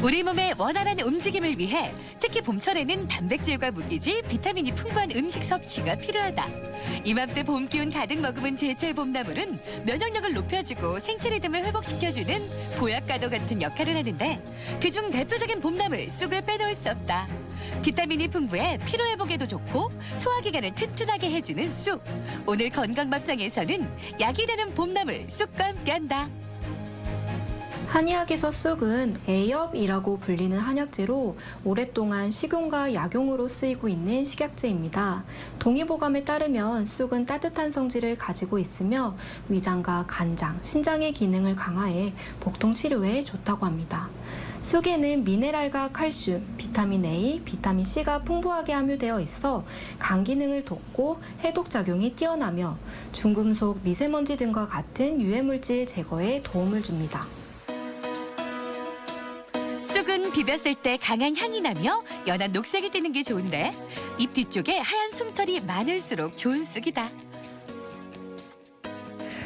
우리 몸의 원활한 움직임을 위해 특히 봄철에는 단백질과 무기질, 비타민이 풍부한 음식 섭취가 필요하다. 이맘때 봄 기운 가득 머금은 제철 봄나물은 면역력을 높여주고 생체 리듬을 회복시켜주는 보약과도 같은 역할을 하는데 그중 대표적인 봄나물 쑥을 빼놓을 수 없다. 비타민이 풍부해 피로 회복에도 좋고 소화기관을 튼튼하게 해주는 쑥. 오늘 건강밥상에서는 약이 되는 봄나물 쑥과 함께한다. 한의학에서 쑥은 애엽이라고 불리는 한약재로 오랫동안 식용과 약용으로 쓰이고 있는 식약재입니다. 동의보감에 따르면 쑥은 따뜻한 성질을 가지고 있으며 위장과 간장, 신장의 기능을 강화해 복통 치료에 좋다고 합니다. 쑥에는 미네랄과 칼슘, 비타민 A, 비타민 C가 풍부하게 함유되어 있어 간 기능을 돕고 해독 작용이 뛰어나며 중금속, 미세먼지 등과 같은 유해물질 제거에 도움을 줍니다. 쑥은 비볐을 때 강한 향이 나며 연한 녹색이 띠는 게 좋은데 잎 뒤쪽에 하얀 솜털이 많을수록 좋은 쑥이다.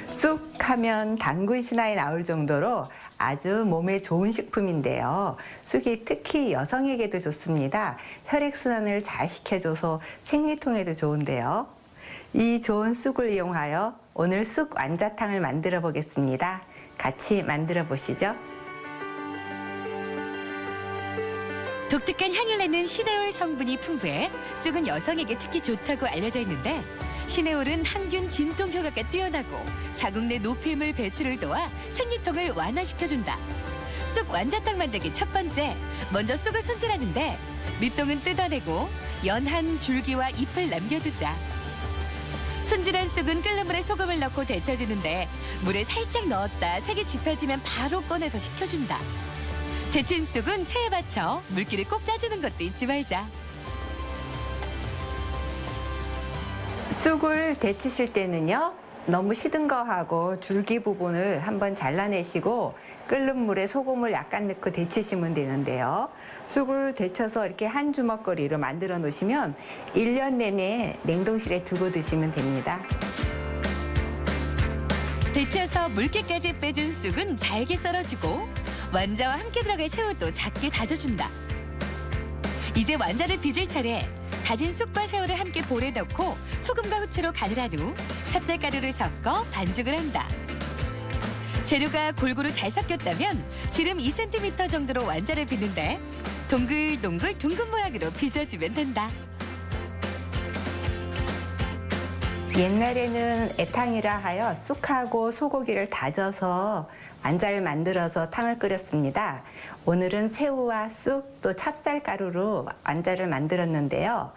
쑥 하면 당군 신화에 나올 정도로 아주 몸에 좋은 식품인데요. 쑥이 특히 여성에게도 좋습니다. 혈액순환을 잘 시켜줘서 생리통에도 좋은데요. 이 좋은 쑥을 이용하여 오늘 쑥 완자탕을 만들어 보겠습니다. 같이 만들어 보시죠. 독특한 향을 내는 시네올 성분이 풍부해 쑥은 여성에게 특히 좋다고 알려져 있는데 시네올은 항균 진통 효과가 뛰어나고 자궁 내 노폐물 배출을 도와 생리통을 완화시켜준다. 쑥 완자탕 만들기 첫 번째, 먼저 쑥을 손질하는데 밑동은 뜯어내고 연한 줄기와 잎을 남겨두자. 손질한 쑥은 끓는 물에 소금을 넣고 데쳐주는데 물에 살짝 넣었다 색이 짙어지면 바로 꺼내서 식혀준다. 데친 쑥은 체에 받쳐 물기를 꼭 짜주는 것도 잊지 말자. 쑥을 데치실 때는요, 너무 시든 거하고 줄기 부분을 한번 잘라내시고 끓는 물에 소금을 약간 넣고 데치시면 되는데요. 쑥을 데쳐서 이렇게 한 주먹거리로 만들어 놓으시면 1년 내내 냉동실에 두고 드시면 됩니다. 데쳐서 물기까지 빼준 쑥은 잘게 썰어주고 완자와 함께 들어갈 새우도 작게 다져준다. 이제 완자를 빚을 차례. 다진 쑥과 새우를 함께 볼에 넣고 소금과 후추로 간을 한 후 찹쌀가루를 섞어 반죽을 한다. 재료가 골고루 잘 섞였다면 지름 2cm 정도로 완자를 빚는데 동글동글 둥근 모양으로 빚어주면 된다. 옛날에는 애탕이라 하여 쑥하고 소고기를 다져서 완자를 만들어서 탕을 끓였습니다. 오늘은 새우와 쑥 또 찹쌀가루로 완자를 만들었는데요.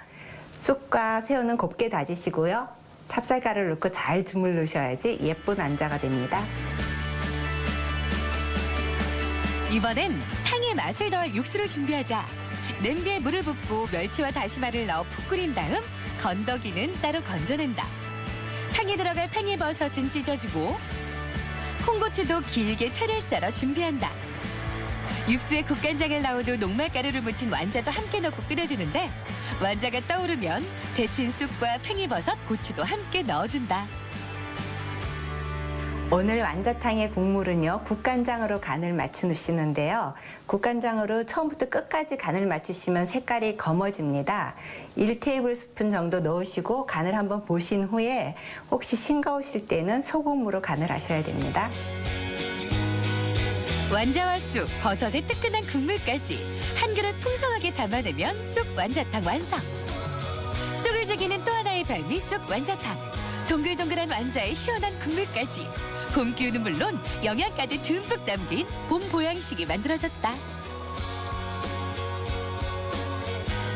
쑥과 새우는 곱게 다지시고요. 찹쌀가루를 넣고 잘 주물르셔야지 예쁜 완자가 됩니다. 이번엔 탕에 맛을 더할 육수를 준비하자. 냄비에 물을 붓고 멸치와 다시마를 넣어 푹 끓인 다음 건더기는 따로 건져낸다. 탕에 들어갈 팽이버섯은 찢어주고 홍고추도 길게 채를 썰어 준비한다. 육수에 국간장을 넣어도 녹말가루를 묻힌 완자도 함께 넣고 끓여주는데 완자가 떠오르면 데친 쑥과 팽이버섯, 고추도 함께 넣어준다. 오늘 완자탕의 국물은요, 국간장으로 간을 맞추시는데요. 국간장으로 처음부터 끝까지 간을 맞추시면 색깔이 검어집니다. 1테이블스푼 정도 넣으시고 간을 한번 보신 후에 혹시 싱거우실 때는 소금으로 간을 하셔야 됩니다. 완자와 쑥, 버섯의 뜨끈한 국물까지 한 그릇 풍성하게 담아내면 쑥 완자탕 완성. 쑥을 즐기는 또 하나의 별미 쑥 완자탕. 동글동글한 완자에 시원한 국물까지. 봄 기운은 물론 영양까지 듬뿍 담긴 봄 보양식이 만들어졌다.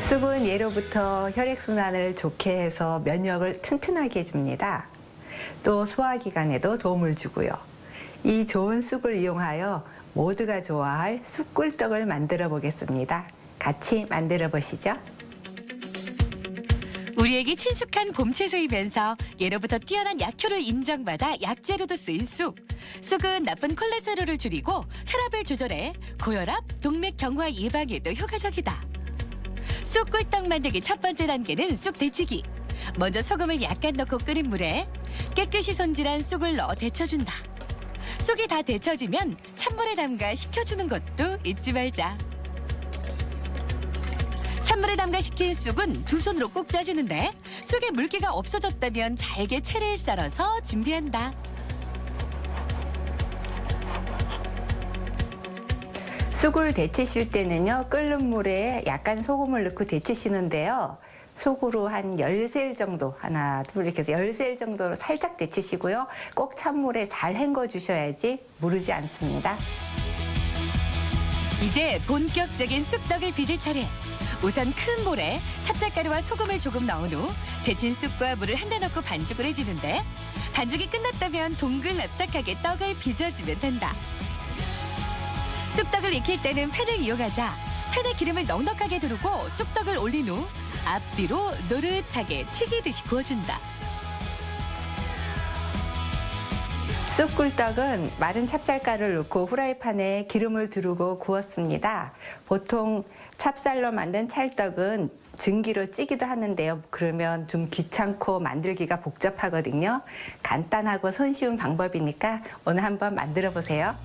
쑥은 예로부터 혈액순환을 좋게 해서 면역을 튼튼하게 해줍니다. 또 소화기관에도 도움을 주고요. 이 좋은 쑥을 이용하여 모두가 좋아할 쑥꿀떡을 만들어 보겠습니다. 같이 만들어 보시죠. 우리에게 친숙한 봄 채소이면서 예로부터 뛰어난 약효를 인정받아 약재로도 쓰인 쑥. 쑥은 나쁜 콜레스테롤을 줄이고 혈압을 조절해 고혈압, 동맥 경화 예방에도 효과적이다. 쑥 꿀떡 만들기 첫 번째 단계는 쑥 데치기. 먼저 소금을 약간 넣고 끓인 물에 깨끗이 손질한 쑥을 넣어 데쳐준다. 쑥이 다 데쳐지면 찬물에 담가 식혀주는 것도 잊지 말자. 찬물에 담가 식힌 쑥은 두 손으로 꼭 짜주는데 쑥에 물기가 없어졌다면 잘게 채를 썰어서 준비한다. 쑥을 데치실 때는요, 끓는 물에 약간 소금을 넣고 데치시는데요. 속으로 한 10셀 정도, 하나, 둘 이렇게 해서 10셀 정도로 살짝 데치시고요. 꼭 찬물에 잘 헹궈 주셔야지 무르지 않습니다. 이제 본격적인 쑥떡을 빚을 차례. 우선 큰 볼에 찹쌀가루와 소금을 조금 넣은 후 데친 쑥과 물을 한다 넣고 반죽을 해주는데 반죽이 끝났다면 동글 납작하게 떡을 빚어주면 된다. 쑥떡을 익힐 때는 팬을 이용하자 팬에 기름을 넉넉하게 두르고 쑥떡을 올린 후 앞뒤로 노릇하게 튀기듯이 구워준다. 쑥꿀떡은 마른 찹쌀가루를 넣고 후라이팬에 기름을 두르고 구웠습니다. 보통 찹쌀로 만든 찰떡은 증기로 찌기도 하는데요. 그러면 좀 귀찮고 만들기가 복잡하거든요. 간단하고 손쉬운 방법이니까 오늘 한번 만들어 보세요.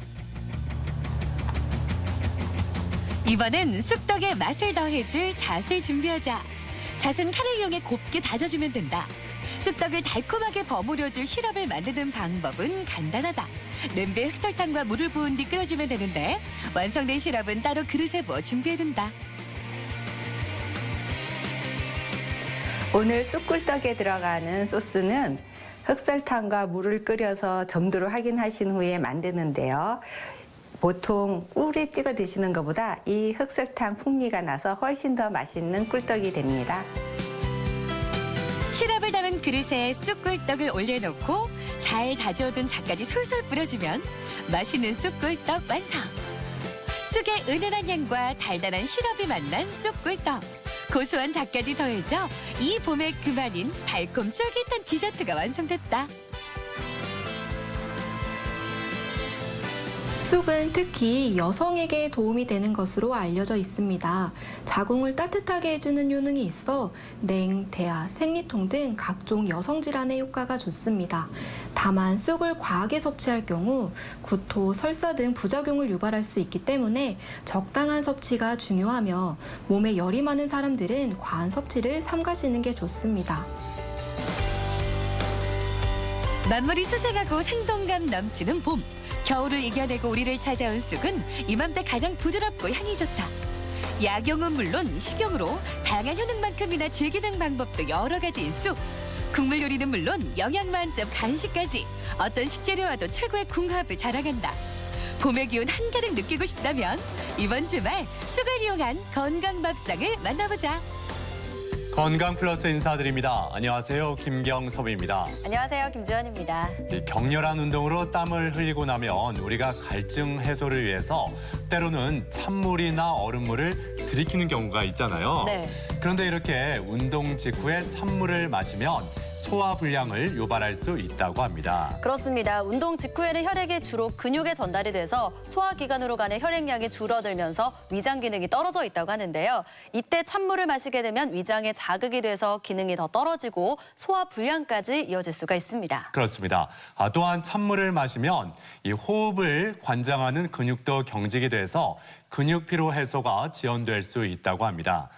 이번엔 쑥떡에 맛을 더해줄 잣을 준비하자. 잣은 칼을 이용해 곱게 다져주면 된다. 쑥떡을 달콤하게 버무려줄 시럽을 만드는 방법은 간단하다. 냄비에 흑설탕과 물을 부은 뒤 끓여주면 되는데 완성된 시럽은 따로 그릇에 부어 준비해둔다. 오늘 쑥꿀떡에 들어가는 소스는 흑설탕과 물을 끓여서 점도를 확인하신 후에 만드는데요. 보통 꿀에 찍어 드시는 것보다 이 흑설탕 풍미가 나서 훨씬 더 맛있는 꿀떡이 됩니다. 시럽을 담은 그릇에 쑥꿀떡을 올려놓고 잘 다져둔 잣까지 솔솔 뿌려주면 맛있는 쑥꿀떡 완성! 쑥의 은은한 향과 달달한 시럽이 만난 쑥꿀떡. 고소한 잣까지 더해져 이 봄의 그만인 달콤 쫄깃한 디저트가 완성됐다. 쑥은 특히 여성에게 도움이 되는 것으로 알려져 있습니다. 자궁을 따뜻하게 해주는 효능이 있어 냉, 대하, 생리통 등 각종 여성 질환에 효과가 좋습니다. 다만 쑥을 과하게 섭취할 경우 구토, 설사 등 부작용을 유발할 수 있기 때문에 적당한 섭취가 중요하며 몸에 열이 많은 사람들은 과한 섭취를 삼가시는 게 좋습니다. 만물이 소생하고 생동감 넘치는 봄. 겨울을 이겨내고 우리를 찾아온 쑥은 이맘때 가장 부드럽고 향이 좋다. 약용은 물론 식용으로 다양한 효능만큼이나 즐기는 방법도 여러 가지인 쑥. 국물 요리는 물론 영양 만점 간식까지 어떤 식재료와도 최고의 궁합을 자랑한다. 봄의 기운 한가득 느끼고 싶다면 이번 주말 쑥을 이용한 건강 밥상을 만나보자. 건강 플러스 인사드립니다. 안녕하세요. 김경섭입니다. 안녕하세요. 김지원입니다. 이 격렬한 운동으로 땀을 흘리고 나면 우리가 갈증 해소를 위해서 때로는 찬물이나 얼음물을 들이키는 경우가 있잖아요. 네. 그런데 이렇게 운동 직후에 찬물을 마시면 소화 불량을 유발할 수 있다고 합니다. 그렇습니다. 운동 직후에는 혈액이 주로 근육에 전달이 돼서 소화기관으로 가는 혈액량이 줄어들면서 위장 기능이 떨어져 있다고 하는데요. 이때 찬물을 마시게 되면 위장에 자극이 돼서 기능이 더 떨어지고 소화 불량까지 이어질 수가 있습니다. 그렇습니다. 또한 찬물을 마시면 이 호흡을 관장하는 근육도 경직이 돼서 근육 피로 해소가 지연될 수 있다고 합니다.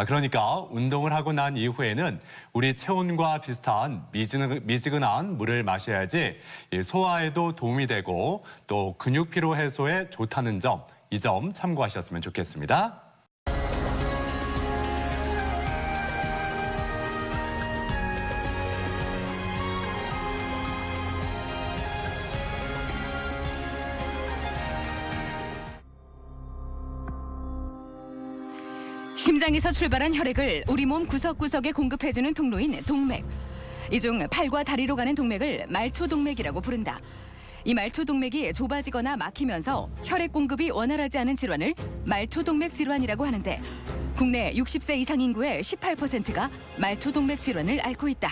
그러니까 운동을 하고 난 이후에는 우리 체온과 비슷한 미지근한 물을 마셔야지 소화에도 도움이 되고 또 근육 피로 해소에 좋다는 점, 이 점 참고하셨으면 좋겠습니다. 심장에서 출발한 혈액을 우리 몸 구석구석에 공급해주는 통로인 동맥. 이 중 팔과 다리로 가는 동맥을 말초동맥이라고 부른다. 이 말초동맥이 좁아지거나 막히면서 혈액 공급이 원활하지 않은 질환을 말초동맥 질환이라고 하는데 국내 60세 이상 인구의 18%가 말초동맥 질환을 앓고 있다.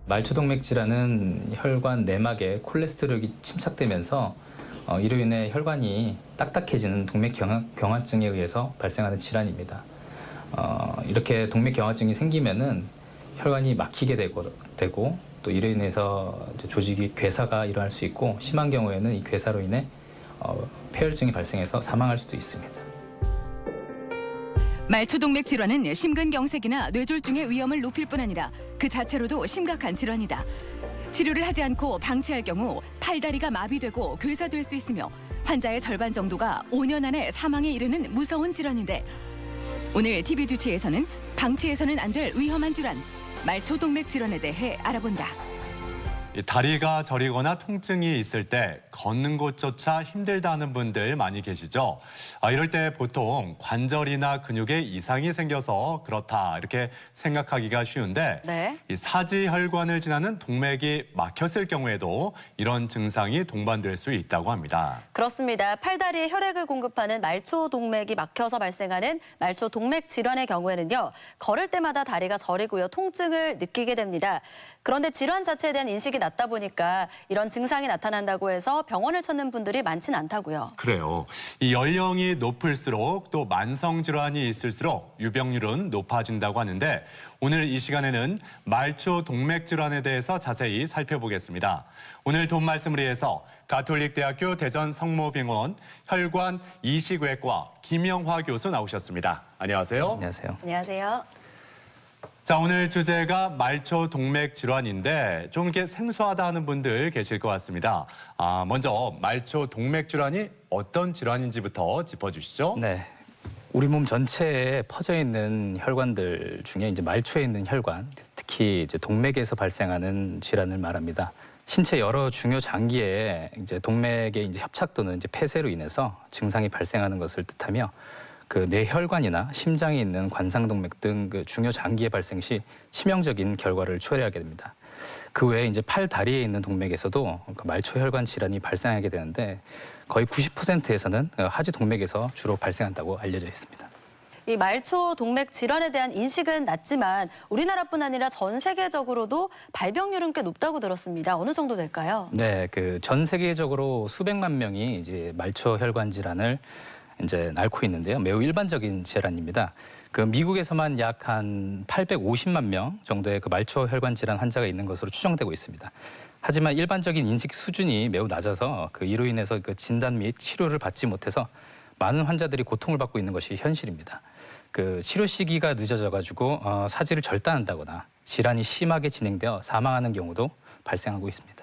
말초동맥 질환은 혈관 내막에 콜레스테롤이 침착되면서 이로 인해 혈관이 딱딱해지는 동맥 경화증에 의해서 발생하는 질환입니다. 이렇게 동맥 경화증이 생기면은 혈관이 막히게 되고 또 이로 인해서 이제 조직이 괴사가 일어날 수 있고 심한 경우에는 이 괴사로 인해 폐혈증이 발생해서 사망할 수도 있습니다. 말초동맥 질환은 심근경색이나 뇌졸중의 위험을 높일 뿐 아니라 그 자체로도 심각한 질환이다. 치료를 하지 않고 방치할 경우 팔다리가 마비되고 괴사될 수 있으며 환자의 절반 정도가 5년 안에 사망에 이르는 무서운 질환인데 오늘 TV 주치에서는 방치해서는 안 될 위험한 질환, 말초동맥 질환에 대해 알아본다. 이 다리가 저리거나 통증이 있을 때 걷는 것조차 힘들다는 분들 많이 계시죠. 이럴 때 보통 관절이나 근육에 이상이 생겨서 그렇다 이렇게 생각하기가 쉬운데 네. 이 사지혈관을 지나는 동맥이 막혔을 경우에도 이런 증상이 동반될 수 있다고 합니다. 그렇습니다. 팔다리에 혈액을 공급하는 말초동맥이 막혀서 발생하는 말초동맥 질환의 경우에는요. 걸을 때마다 다리가 저리고요. 통증을 느끼게 됩니다. 그런데 질환 자체에 대한 인식이 낮다 보니까 이런 증상이 나타난다고 해서 병원을 찾는 분들이 많지는 않다고요. 그래요. 이 연령이 높을수록 또 만성 질환이 있을수록 유병률은 높아진다고 하는데 오늘 이 시간에는 말초 동맥 질환에 대해서 자세히 살펴보겠습니다. 오늘 도움 말씀을 위해서 가톨릭대학교 대전 성모병원 혈관 이식외과 김영화 교수 나오셨습니다. 안녕하세요. 안녕하세요. 안녕하세요. 자, 오늘 주제가 말초 동맥 질환인데 좀 이렇게 생소하다 하는 분들 계실 것 같습니다. 먼저 말초 동맥 질환이 어떤 질환인지부터 짚어주시죠. 네. 우리 몸 전체에 퍼져 있는 혈관들 중에 이제 말초에 있는 혈관, 특히 이제 동맥에서 발생하는 질환을 말합니다. 신체 여러 중요 장기에 이제 동맥의 이제 협착 또는 이제 폐쇄로 인해서 증상이 발생하는 것을 뜻하며 그 뇌혈관이나 심장에 있는 관상동맥 등 그 중요 장기의 발생 시 치명적인 결과를 초래하게 됩니다. 그 외에 이제 팔 다리에 있는 동맥에서도 그 말초혈관 질환이 발생하게 되는데 거의 90%에서는 하지 동맥에서 주로 발생한다고 알려져 있습니다. 이 말초동맥 질환에 대한 인식은 낮지만 우리나라뿐 아니라 전 세계적으로도 발병률은 꽤 높다고 들었습니다. 어느 정도 될까요? 네, 그 전 세계적으로 수백만 명이 이제 말초혈관 질환을 이제 앓고 있는데요. 매우 일반적인 질환입니다. 그 미국에서만 약 한 850만 명 정도의 그 말초혈관 질환 환자가 있는 것으로 추정되고 있습니다. 하지만 일반적인 인식 수준이 매우 낮아서 그 이로 인해서 그 진단 및 치료를 받지 못해서 많은 환자들이 고통을 받고 있는 것이 현실입니다. 그 치료 시기가 늦어져 가지고 사지를 절단한다거나 질환이 심하게 진행되어 사망하는 경우도 발생하고 있습니다.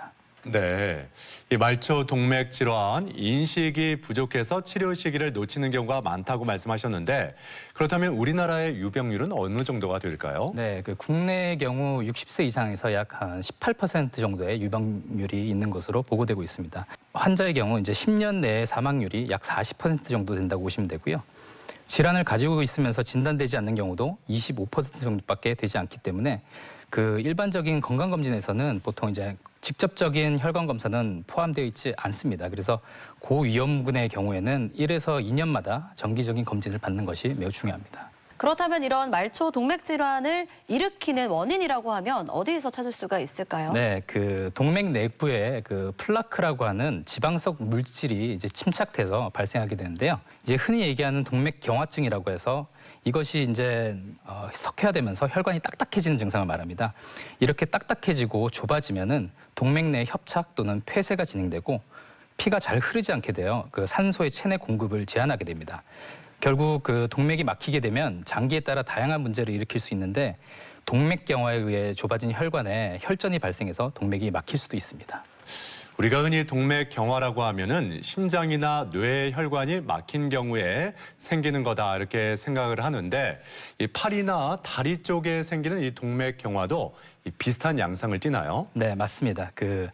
네, 이 말초 동맥 질환 인식이 부족해서 치료 시기를 놓치는 경우가 많다고 말씀하셨는데 그렇다면 우리나라의 유병률은 어느 정도가 될까요? 네, 그 국내의 경우 60세 이상에서 약 한 18% 정도의 유병률이 있는 것으로 보고되고 있습니다. 환자의 경우 이제 10년 내에 사망률이 약 40% 정도 된다고 보시면 되고요. 질환을 가지고 있으면서 진단되지 않는 경우도 25% 정도밖에 되지 않기 때문에 그 일반적인 건강검진에서는 보통 이제 직접적인 혈관 검사는 포함되어 있지 않습니다. 그래서 고위험군의 경우에는 1에서 2년마다 정기적인 검진을 받는 것이 매우 중요합니다. 그렇다면 이런 말초동맥 질환을 일으키는 원인이라고 하면 어디에서 찾을 수가 있을까요? 네, 그 동맥 내부에 그 플라크라고 하는 지방석 물질이 이제 침착돼서 발생하게 되는데요. 이제 흔히 얘기하는 동맥 경화증이라고 해서 이것이 이제 석회화되면서 혈관이 딱딱해지는 증상을 말합니다. 이렇게 딱딱해지고 좁아지면은 동맥 내 협착 또는 폐쇄가 진행되고 피가 잘 흐르지 않게 되어 그 산소의 체내 공급을 제한하게 됩니다. 결국 그 동맥이 막히게 되면 장기에 따라 다양한 문제를 일으킬 수 있는데 동맥경화에 의해 좁아진 혈관에 혈전이 발생해서 동맥이 막힐 수도 있습니다. 우리가 흔히 동맥경화라고 하면은 심장이나 뇌 혈관이 막힌 경우에 생기는 거다 이렇게 생각을 하는데 이 팔이나 다리 쪽에 생기는 이 동맥경화도 이 비슷한 양상을 띠나요? 네, 맞습니다. 그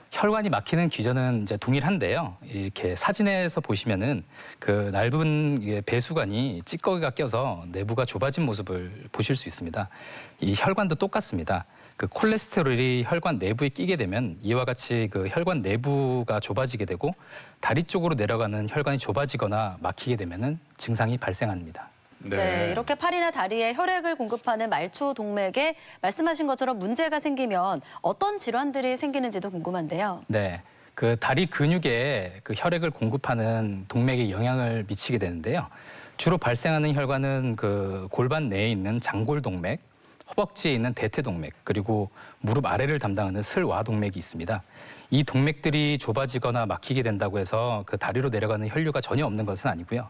혈관이 막히는 기전은 이제 동일한데요. 이렇게 사진에서 보시면은 그 넓은 배수관이 찌꺼기가 껴서 내부가 좁아진 모습을 보실 수 있습니다. 이 혈관도 똑같습니다. 그 콜레스테롤이 혈관 내부에 끼게 되면 이와 같이 그 혈관 내부가 좁아지게 되고 다리 쪽으로 내려가는 혈관이 좁아지거나 막히게 되면은 증상이 발생합니다. 네, 이렇게 팔이나 다리에 혈액을 공급하는 말초동맥에 말씀하신 것처럼 문제가 생기면 어떤 질환들이 생기는지도 궁금한데요. 네, 그 다리 근육에 그 혈액을 공급하는 동맥에 영향을 미치게 되는데요. 주로 발생하는 혈관은 그 골반 내에 있는 장골동맥, 허벅지에 있는 대퇴동맥, 그리고 무릎 아래를 담당하는 슬와동맥이 있습니다. 이 동맥들이 좁아지거나 막히게 된다고 해서 그 다리로 내려가는 혈류가 전혀 없는 것은 아니고요.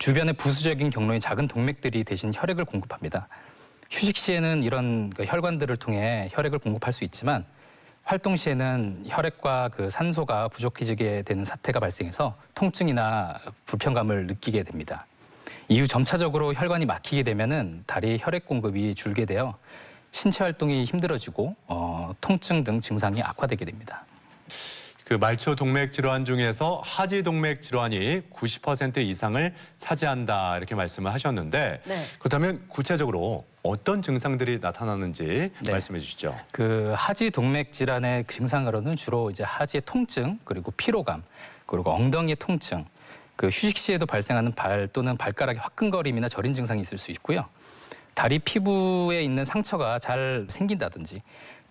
주변의 부수적인 경로인 작은 동맥들이 대신 혈액을 공급합니다. 휴식 시에는 이런 혈관들을 통해 혈액을 공급할 수 있지만 활동 시에는 혈액과 산소가 부족해지게 되는 사태가 발생해서 통증이나 불편감을 느끼게 됩니다. 이후 점차적으로 혈관이 막히게 되면은 다리 혈액 공급이 줄게 되어 신체 활동이 힘들어지고 통증 등 증상이 악화되게 됩니다. 그 말초 동맥 질환 중에서 하지 동맥 질환이 90% 이상을 차지한다 이렇게 말씀을 하셨는데 네. 그렇다면 구체적으로 어떤 증상들이 나타나는지 네. 말씀해 주시죠. 그 하지 동맥 질환의 증상으로는 주로 이제 하지의 통증, 그리고 피로감, 그리고 엉덩이의 통증, 그 휴식 시에도 발생하는 발 또는 발가락의 화끈거림이나 저린 증상이 있을 수 있고요. 다리 피부에 있는 상처가 잘 생긴다든지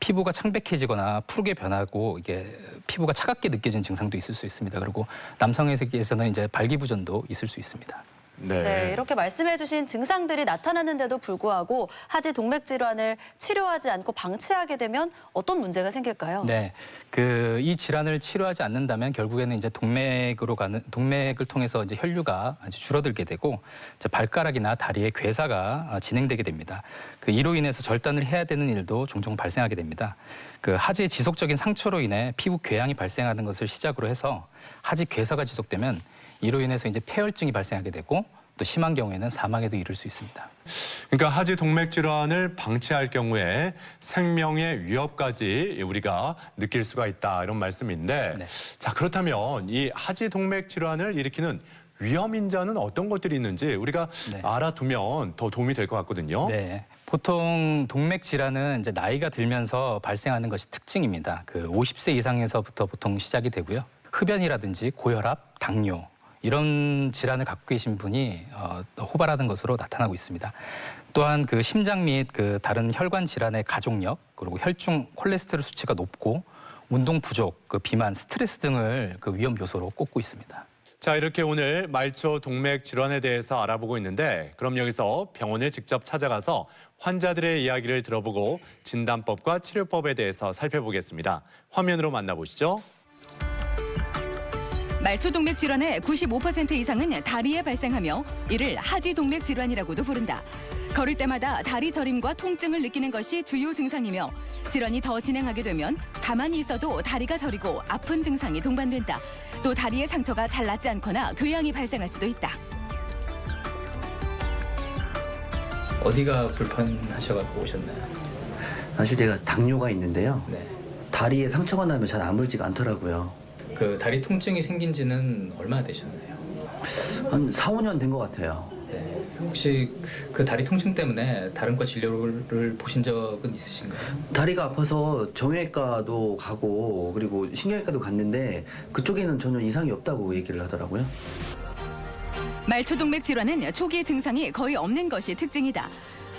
피부가 창백해지거나 푸르게 변하고 이게 피부가 차갑게 느껴지는 증상도 있을 수 있습니다. 그리고 남성에게서는 이제 발기부전도 있을 수 있습니다. 네, 이렇게 말씀해주신 증상들이 나타나는데도 불구하고 하지 동맥 질환을 치료하지 않고 방치하게 되면 어떤 문제가 생길까요? 네, 이 질환을 치료하지 않는다면 결국에는 이제 동맥을 통해서 이제 혈류가 아주 줄어들게 되고 이제 발가락이나 다리에 괴사가 진행되게 됩니다. 이로 인해서 절단을 해야 되는 일도 종종 발생하게 됩니다. 하지의 지속적인 상처로 인해 피부 궤양이 발생하는 것을 시작으로 해서 하지 괴사가 지속되면 이로 인해서 이제 폐혈증이 발생하게 되고 또 심한 경우에는 사망에도 이를 수 있습니다. 그러니까 하지 동맥 질환을 방치할 경우에 생명의 위협까지 우리가 느낄 수가 있다 이런 말씀인데 네. 자 그렇다면 이 하지 동맥 질환을 일으키는 위험 인자는 어떤 것들이 있는지 우리가 네. 알아두면 더 도움이 될 것 같거든요. 네. 보통 동맥 질환은 이제 나이가 들면서 발생하는 것이 특징입니다. 50세 이상에서부터 보통 시작이 되고요. 흡연이라든지 고혈압, 당뇨 이런 질환을 갖고 계신 분이 호발하는 것으로 나타나고 있습니다. 또한 심장 및 다른 혈관 질환의 가족력, 그리고 혈중 콜레스테롤 수치가 높고 운동 부족, 비만, 스트레스 등을 위험 요소로 꼽고 있습니다. 자 이렇게 오늘 말초 동맥 질환에 대해서 알아보고 있는데 그럼 여기서 병원을 직접 찾아가서 환자들의 이야기를 들어보고 진단법과 치료법에 대해서 살펴보겠습니다. 화면으로 만나보시죠. 말초 동맥 질환의 95% 이상은 다리에 발생하며 이를 하지 동맥 질환이라고도 부른다. 걸을 때마다 다리 저림과 통증을 느끼는 것이 주요 증상이며 질환이 더 진행하게 되면 가만히 있어도 다리가 저리고 아픈 증상이 동반된다. 또 다리의 상처가 잘 낫지 않거나 궤양이 발생할 수도 있다. 어디가 불편하셔가지고 오셨나요? 사실 제가 당뇨가 있는데요. 네. 다리에 상처가 나면 잘 아물지가 않더라고요. 다리 통증이 생긴 지는 얼마나 되셨나요? 한 4, 5년 된 것 같아요. 네. 혹시 다리 통증 때문에 다른 과 진료를 보신 적은 있으신가요? 다리가 아파서 정형외과도 가고 그리고 신경외과도 갔는데 그쪽에는 전혀 이상이 없다고 얘기를 하더라고요. 말초 동맥 질환은 초기 증상이 거의 없는 것이 특징이다.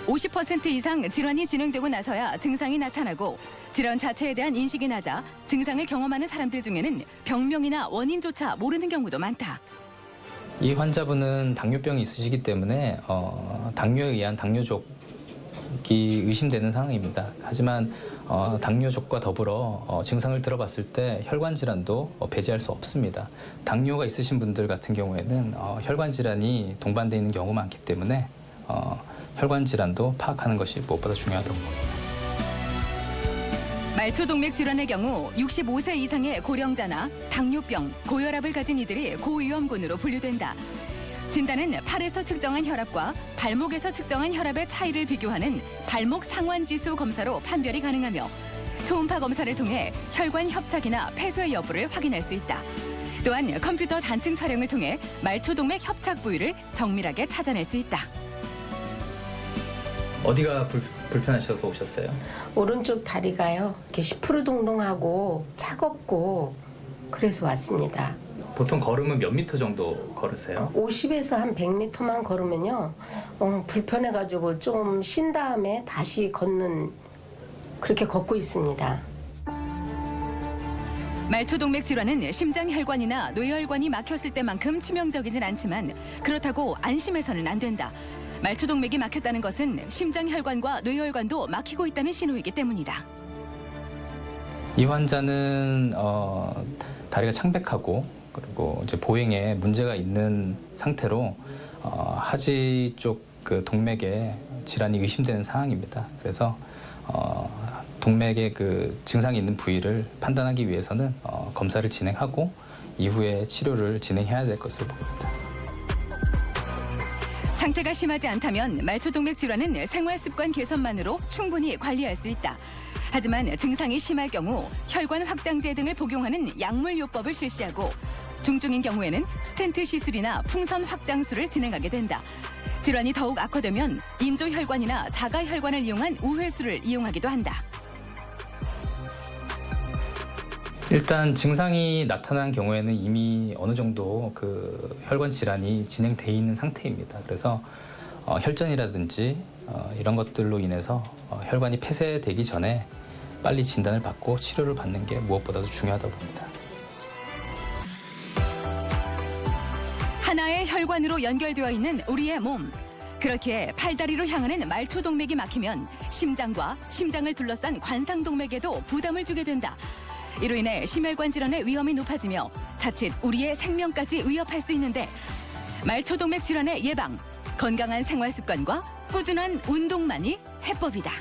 50% 이상 질환이 진행되고 나서야 증상이 나타나고 질환 자체에 대한 인식이 낮아 증상을 경험하는 사람들 중에는 병명이나 원인조차 모르는 경우도 많다. 이 환자분은 당뇨병이 있으시기 때문에 당뇨에 의한 당뇨족이 의심되는 상황입니다. 하지만 당뇨족과 더불어 증상을 들어봤을 때 혈관 질환도 배제할 수 없습니다. 당뇨가 있으신 분들 같은 경우에는 혈관 질환이 동반되어 있는 경우가 많기 때문에 혈관 질환도 파악하는 것이 무엇보다 중요하다고 봅니다. 말초 동맥 질환의 경우 65세 이상의 고령자나 당뇨병, 고혈압을 가진 이들이 고위험군으로 분류된다. 진단은 팔에서 측정한 혈압과 발목에서 측정한 혈압의 차이를 비교하는 발목 상환지수 검사로 판별이 가능하며 초음파 검사를 통해 혈관 협착이나 폐쇄 여부를 확인할 수 있다. 또한 컴퓨터 단층 촬영을 통해 말초 동맥 협착 부위를 정밀하게 찾아낼 수 있다. 어디가 불편하셔서 오셨어요? 오른쪽 다리가요. 이렇게 시푸르동동하고 차갑고 그래서 왔습니다. 보통 걸으면 몇 미터 정도 걸으세요? 50에서 한 100m만 걸으면요. 불편해가지고 좀 쉰 다음에 다시 그렇게 걷고 있습니다. 말초 동맥 질환은 심장 혈관이나 뇌혈관이 막혔을 때만큼 치명적이진 않지만 그렇다고 안심해서는 안 된다. 말초 동맥이 막혔다는 것은 심장 혈관과 뇌혈관도 막히고 있다는 신호이기 때문이다. 이 환자는 다리가 창백하고 그리고 이제 보행에 문제가 있는 상태로 하지 쪽 그 동맥에 질환이 의심되는 상황입니다. 그래서 동맥의 그 증상이 있는 부위를 판단하기 위해서는 검사를 진행하고 이후에 치료를 진행해야 될 것으로 보입니다. 상태가 심하지 않다면 말초동맥 질환은 생활습관 개선만으로 충분히 관리할 수 있다. 하지만 증상이 심할 경우 혈관 확장제 등을 복용하는 약물요법을 실시하고 중증인 경우에는 스텐트 시술이나 풍선 확장술을 진행하게 된다. 질환이 더욱 악화되면 인조혈관이나 자가혈관을 이용한 우회수를 이용하기도 한다. 일단 증상이 나타난 경우에는 이미 어느 정도 그 혈관 질환이 진행돼 있는 상태입니다. 그래서 혈전이라든지 이런 것들로 인해서 혈관이 폐쇄되기 전에 빨리 진단을 받고 치료를 받는 게 무엇보다도 중요하다고 봅니다. 하나의 혈관으로 연결되어 있는 우리의 몸. 그렇기에 팔다리로 향하는 말초동맥이 막히면 심장과 심장을 둘러싼 관상동맥에도 부담을 주게 된다. 이로 인해 심혈관 질환의 위험이 높아지며 자칫 우리의 생명까지 위협할 수 있는데 말초동맥 질환의 예방, 건강한 생활 습관과 꾸준한 운동만이 해법이다.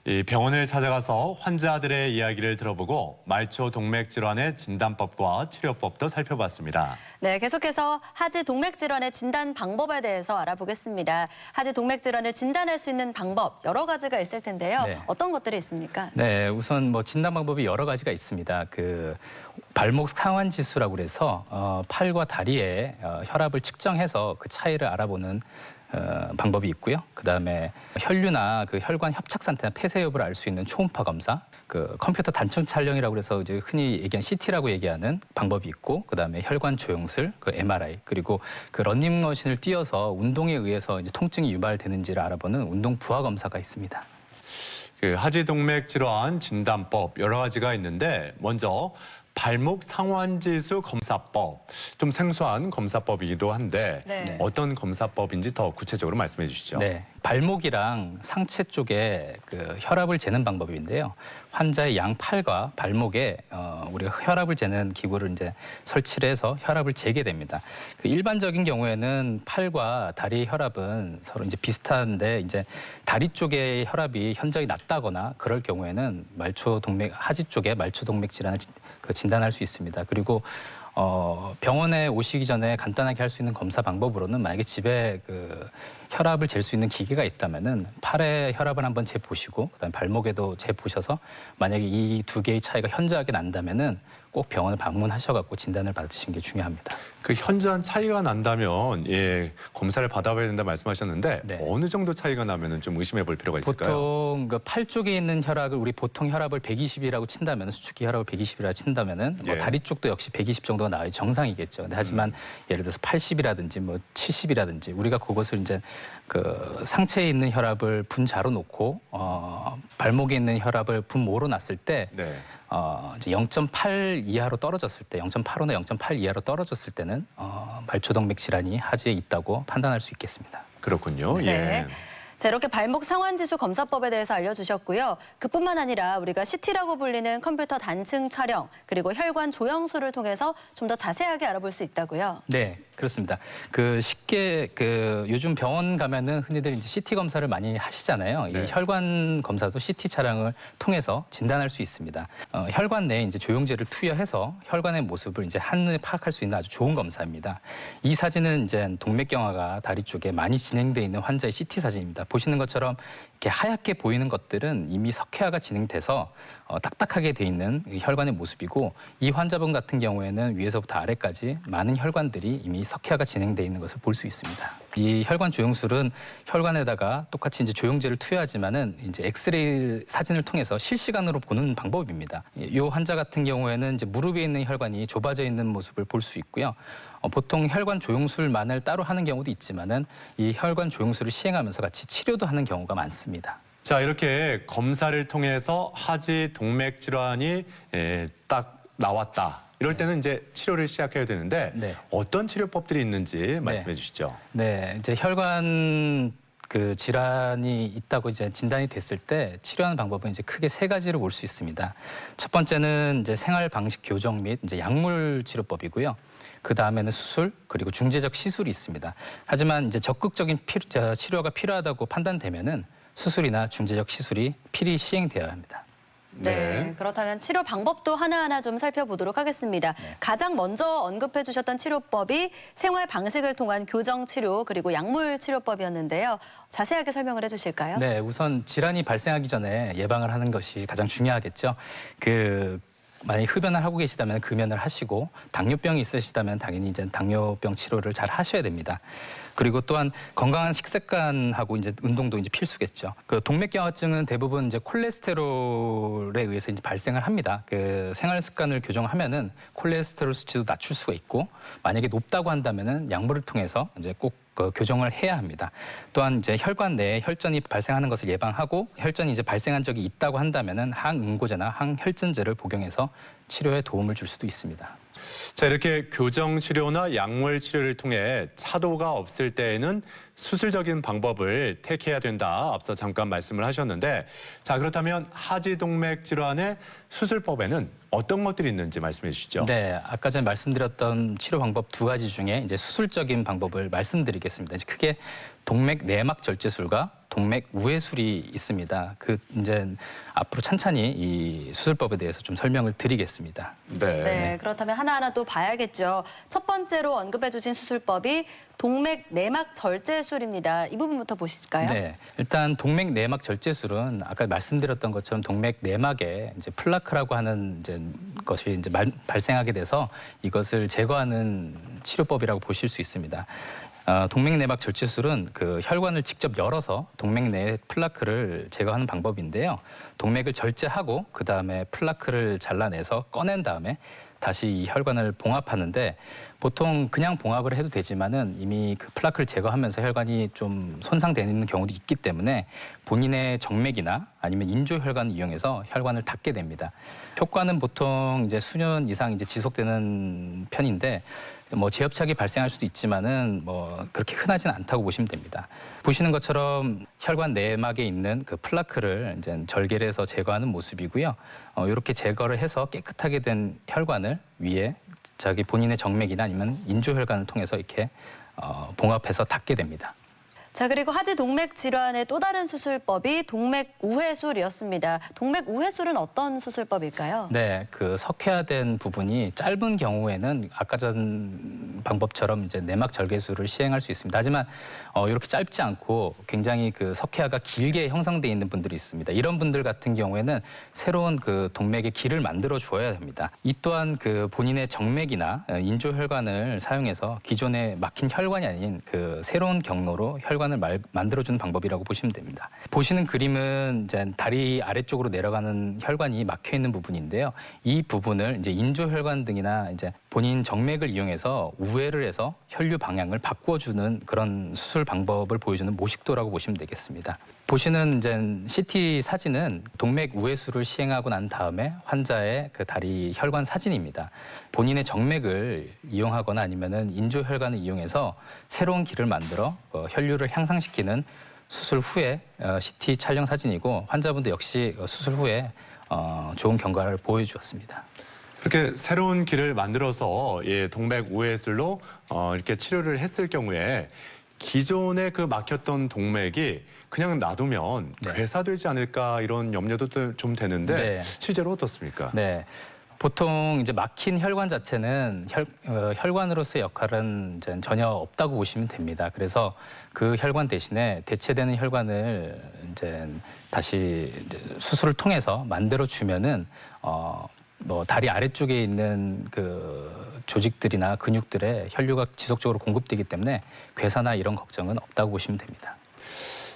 이 병원을 찾아가서 환자들의 이야기를 들어보고 말초 동맥 질환의 진단법과 치료법도 살펴봤습니다. 네, 계속해서 하지 동맥 질환의 진단 방법에 대해서 알아보겠습니다. 하지 동맥 질환을 진단할 수 있는 방법 여러 가지가 있을 텐데요. 네. 어떤 것들이 있습니까? 네, 우선 뭐 진단 방법이 여러 가지가 있습니다. 그 발목 상환 지수라고 그래서 팔과 다리의 혈압을 측정해서 그 차이를 알아보는 방법이 있고요. 그다음에 혈류나 그 혈관 협착 상태나 폐쇄 여부를 알 수 있는 초음파 검사, 그 컴퓨터 단층 촬영이라고 해서 이제 흔히 얘기하는 CT라고 얘기하는 방법이 있고, 그다음에 혈관 조영술, 그 MRI, 그리고 그 러닝머신을 뛰어서 운동에 의해서 이제 통증이 유발되는지를 알아보는 운동 부하 검사가 있습니다. 그 하지 동맥 질환 진단법 여러 가지가 있는데 먼저 발목 상환지수 검사법, 좀 생소한 검사법이기도 한데 네. 어떤 검사법인지 더 구체적으로 말씀해 주시죠. 네, 발목이랑 상체 쪽에 그 혈압을 재는 방법인데요. 환자의 양팔과 발목에 우리가 혈압을 재는 기구를 이제 설치를 해서 혈압을 재게 됩니다. 그 일반적인 경우에는 팔과 다리의 혈압은 서로 이제 비슷한데 이제 다리 쪽의 혈압이 현저히 낮다거나 그럴 경우에는 하지 쪽에 말초동맥 질환을 진단할 수 있습니다. 그리고 병원에 오시기 전에 간단하게 할 수 있는 검사 방법으로는 만약에 집에 그 혈압을 잴 수 있는 기계가 있다면은 팔의 혈압을 한번 재보시고 그다음에 발목에도 재보셔서 만약에 이 두 개의 차이가 현저하게 난다면은 꼭 병원을 방문하셔갖고 진단을 받으시는 게 중요합니다. 그 현저한 차이가 난다면 검사를 받아봐야 된다 말씀하셨는데 네. 어느 정도 차이가 나면은 좀 의심해 볼 필요가 있을까요? 보통 그 팔 쪽에 있는 혈압을 우리 보통 혈압을 120이라고 친다면 수축기 혈압을 120이라고 친다면은 뭐 예. 다리 쪽도 역시 120 정도가 나와야 정상이겠죠. 근데 하지만 예를 들어서 80이라든지 뭐 70이라든지 우리가 그것을 이제 그 상체에 있는 혈압을 분자로 놓고 발목에 있는 혈압을 분모로 놨을 때 네. 이제 0.8 이하로 떨어졌을 때, 0.85나 0.8 이하로 떨어졌을 때는 말초동맥 질환이 하지에 있다고 판단할 수 있겠습니다. 그렇군요. 네. 예. 자, 이렇게 발목 상환지수 검사법에 대해서 알려주셨고요. 그뿐만 아니라 우리가 CT라고 불리는 컴퓨터 단층 촬영, 그리고 혈관 조영술을 통해서 좀 더 자세하게 알아볼 수 있다고요. 네, 그렇습니다. 그 쉽게 그 요즘 병원 가면은 흔히들 이제 CT 검사를 많이 하시잖아요. 네. 이 혈관 검사도 CT 촬영을 통해서 진단할 수 있습니다. 혈관 내에 이제 조영제를 투여해서 혈관의 모습을 이제 한눈에 파악할 수 있는 아주 좋은 검사입니다. 이 사진은 이제 동맥경화가 다리 쪽에 많이 진행돼 있는 환자의 CT 사진입니다. 보시는 것처럼 이렇게 하얗게 보이는 것들은 이미 석회화가 진행돼서 딱딱하게 돼 있는 혈관의 모습이고 이 환자분 같은 경우에는 위에서부터 아래까지 많은 혈관들이 이미 석회화가 진행돼 있는 것을 볼 수 있습니다. 이 혈관 조영술은 혈관에다가 똑같이 이제 조영제를 투여하지만은 이제 엑스레이 사진을 통해서 실시간으로 보는 방법입니다. 이 환자 같은 경우에는 이제 무릎에 있는 혈관이 좁아져 있는 모습을 볼 수 있고요. 보통 혈관 조영술만을 따로 하는 경우도 있지만은 이 혈관 조영술을 시행하면서 같이 치료도 하는 경우가 많습니다. 자, 이렇게 검사를 통해서 하지 동맥 질환이 딱 나왔다. 이럴 때는 이제 치료를 시작해야 되는데 네. 어떤 치료법들이 있는지 말씀해 주시죠. 네, 이제 혈관 그 질환이 있다고 이제 진단이 됐을 때 치료하는 방법은 이제 크게 세 가지로 볼 수 있습니다. 첫 번째는 이제 생활 방식 교정 및 이제 약물 치료법이고요. 그 다음에는 수술, 그리고 중재적 시술이 있습니다. 하지만 이제 적극적인 치료가 필요하다고 판단되면은 수술이나 중재적 시술이 필히 시행되어야 합니다. 네. 그렇다면 치료 방법도 하나하나 좀 살펴보도록 하겠습니다. 가장 먼저 언급해 주셨던 치료법이 생활 방식을 통한 교정 치료 그리고 약물 치료법이었는데요. 자세하게 설명을 해주실까요? 네, 우선 질환이 발생하기 전에 예방을 하는 것이 가장 중요하겠죠. 만약에 흡연을 하고 계시다면 금연을 하시고 당뇨병이 있으시다면 당연히 이제 당뇨병 치료를 잘 하셔야 됩니다. 그리고 또한 건강한 식습관하고 이제 운동도 이제 필수겠죠. 그 동맥경화증은 대부분 이제 콜레스테롤에 의해서 이제 발생을 합니다. 그 생활 습관을 교정하면은 콜레스테롤 수치도 낮출 수가 있고 만약에 높다고 한다면은 약물을 통해서 이제 꼭 교정을 해야 합니다. 또한 이제 혈관 내에 혈전이 발생하는 것을 예방하고 혈전이 이제 발생한 적이 있다고 한다면은 항응고제나 항혈전제를 복용해서 치료에 도움을 줄 수도 있습니다. 자, 이렇게 교정 치료나 약물 치료를 통해 차도가 없을 때에는 수술적인 방법을 택해야 된다. 앞서 잠깐 말씀을 하셨는데, 자, 그렇다면 하지동맥 질환의 수술법에는 어떤 것들이 있는지 말씀해 주시죠. 네, 아까 전에 말씀드렸던 치료 방법 두 가지 중에 이제 수술적인 방법을 말씀드리겠습니다. 이제 크게 동맥 내막 절제술과 동맥 우회술이 있습니다. 이제 앞으로 찬찬히 이 수술법에 대해서 좀 설명을 드리겠습니다. 네, 그렇다면 하나하나 또 봐야겠죠. 첫 번째로 언급해 주신 수술법이 동맥 내막 절제술입니다. 이 부분부터 보실까요? 네, 일단 동맥 내막 절제술은 아까 말씀드렸던 것처럼 동맥 내막에 이제 플라크라고 하는 이제 것이 이제 발생하게 돼서 이것을 제거하는 치료법이라고 보실 수 있습니다. 동맥 내막 절제술은 그 혈관을 직접 열어서 동맥 내 플라크를 제거하는 방법인데요. 동맥을 절제하고 그 다음에 플라크를 잘라내서 꺼낸 다음에 다시 이 혈관을 봉합하는데 보통 그냥 봉합을 해도 되지만은 이미 그 플라크를 제거하면서 혈관이 좀 손상되는 경우도 있기 때문에 본인의 정맥이나 아니면 인조혈관을 이용해서 혈관을 닫게 됩니다. 효과는 보통 이제 수년 이상 이제 지속되는 편인데 뭐 재협착이 발생할 수도 있지만은 뭐 그렇게 흔하지는 않다고 보시면 됩니다. 보시는 것처럼 혈관 내막에 있는 그 플라크를 이제 절개를 해서 제거하는 모습이고요. 이렇게 제거를 해서 깨끗하게 된 혈관을 위에 자기 본인의 정맥이나 아니면 인조혈관을 통해서 이렇게 봉합해서 닫게 됩니다. 자, 그리고 하지동맥 질환의 또 다른 수술법이 동맥 우회술이었습니다. 동맥 우회술은 어떤 수술법일까요? 네, 그 석회화된 부분이 짧은 경우에는 아까 전 방법처럼 이제 내막 절개술을 시행할 수 있습니다. 하지만 이렇게 짧지 않고 굉장히 그 석회화가 길게 형성돼 있는 분들이 있습니다. 이런 분들 같은 경우에는 새로운 그 동맥의 길을 만들어 주어야 합니다. 이 또한 그 본인의 정맥이나 인조혈관을 사용해서 기존에 막힌 혈관이 아닌 그 새로운 경로로 혈관을 만들어주는 방법이라고 보시면 됩니다. 보시는 그림은 이제 다리 아래쪽으로 내려가는 혈관이 막혀 있는 부분인데요. 이 부분을 이제 인조혈관 등이나 이제 본인 정맥을 이용해서 우회를 해서 혈류 방향을 바꿔주는 그런 수술 방법을 보여주는 모식도라고 보시면 되겠습니다. 보시는 이제 CT 사진은 동맥 우회술을 시행하고 난 다음에 환자의 그 다리 혈관 사진입니다. 본인의 정맥을 이용하거나 아니면은 인조혈관을 이용해서 새로운 길을 만들어 혈류를 향상시키는 수술 후에 CT 촬영 사진이고 환자분도 역시 수술 후에 좋은 경과를 보여주었습니다. 그렇게 새로운 길을 만들어서 동맥 우회술로 이렇게 치료를 했을 경우에 기존에 그 막혔던 동맥이 그냥 놔두면 괴사되지 않을까 이런 염려도 좀 되는데 실제로 어떻습니까? 네. 보통 이제 막힌 혈관 자체는 혈관으로서의 역할은 이제 전혀 없다고 보시면 됩니다. 그래서 그 혈관 대신에 대체되는 혈관을 이제 다시 이제 수술을 통해서 만들어 주면은 뭐 다리 아래쪽에 있는 그 조직들이나 근육들의 혈류가 지속적으로 공급되기 때문에 괴사나 이런 걱정은 없다고 보시면 됩니다.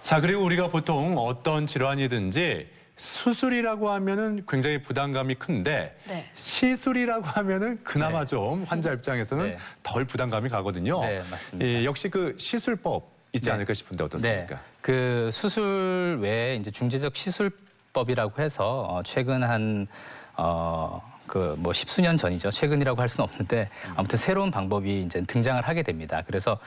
자, 그리고 우리가 보통 어떤 질환이든지 수술이라고 하면은 굉장히 부담감이 큰데 시술이라고 하면은 그나마 좀 환자 입장에서는 덜 부담감이 가거든요. 네, 맞습니다. 역시 그 시술법 있지 않을까 싶은데 어떻습니까? 네, 그 수술 외에 이제 중재적 시술법이라고 해서 최근 한 그 뭐 십수년 전이죠. 최근이라고 할 수는 없는데 아무튼 새로운 방법이 이제 등장을 하게 됩니다. 그래서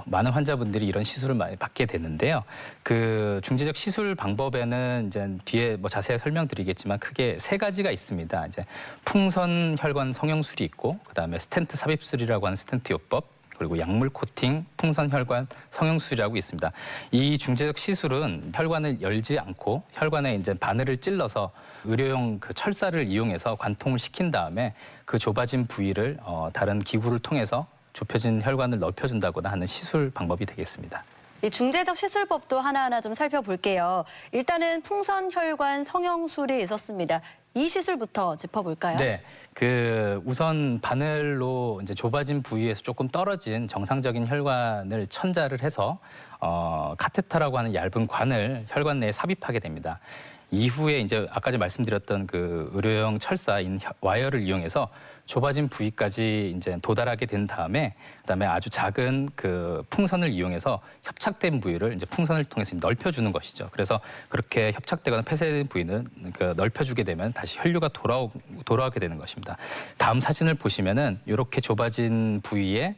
많은 환자분들이 이런 시술을 많이 받게 되는데요. 그 중재적 시술 방법에는 이제 뒤에 뭐 자세히 설명드리겠지만 크게 세 가지가 있습니다. 이제 풍선 혈관 성형술이 있고, 그다음에 스텐트 삽입술이라고 하는 스텐트 요법, 그리고 약물 코팅, 풍선 혈관 성형술이라고 있습니다. 이 중재적 시술은 혈관을 열지 않고 혈관에 이제 바늘을 찔러서 의료용 그 철사를 이용해서 관통을 시킨 다음에 그 좁아진 부위를 다른 기구를 통해서 좁혀진 혈관을 넓혀준다거나 하는 시술 방법이 되겠습니다. 이 중재적 시술법도 하나하나 좀 살펴볼게요. 일단은 풍선 혈관 성형술이 있었습니다. 이 시술부터 짚어볼까요? 네, 그 우선 바늘로 이제 좁아진 부위에서 조금 떨어진 정상적인 혈관을 천자를 해서 카테터라고 하는 얇은 관을 혈관 내에 삽입하게 됩니다. 이후에 이제 아까 전에 말씀드렸던 그 의료용 철사인 와이어를 이용해서 좁아진 부위까지 이제 도달하게 된 다음에 그다음에 아주 작은 그 풍선을 이용해서 협착된 부위를 이제 풍선을 통해서 넓혀주는 것이죠. 그래서 그렇게 협착되거나 폐쇄된 부위는 그 넓혀주게 되면 다시 혈류가 돌아오게 되는 것입니다. 다음 사진을 보시면은 이렇게 좁아진 부위에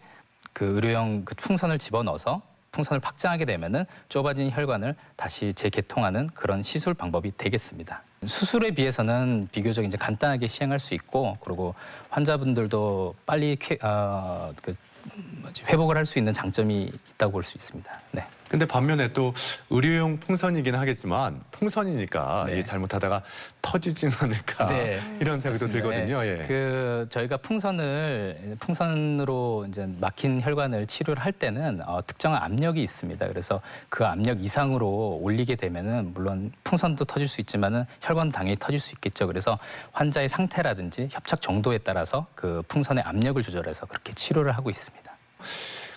그 의료용 그 풍선을 집어넣어서 풍선을 확장하게 되면은 좁아진 혈관을 다시 재개통하는 그런 시술 방법이 되겠습니다. 수술에 비해서는 비교적 이제 간단하게 시행할 수 있고, 그리고 환자분들도 빨리 회복을 할 수 있는 장점이 있다고 볼 수 있습니다. 네. 근데 반면에 또 의료용 풍선이긴 하겠지만 풍선이니까 네. 이게 잘못하다가 터지진 않을까 네. 이런 생각도 들거든요. 예. 그 저희가 풍선으로 이제 막힌 혈관을 치료를 할 때는 특정한 압력이 있습니다. 그래서 그 압력 이상으로 올리게 되면은 물론 풍선도 터질 수 있지만은 혈관도 당연히 터질 수 있겠죠. 그래서 환자의 상태라든지 협착 정도에 따라서 그 풍선의 압력을 조절해서 그렇게 치료를 하고 있습니다.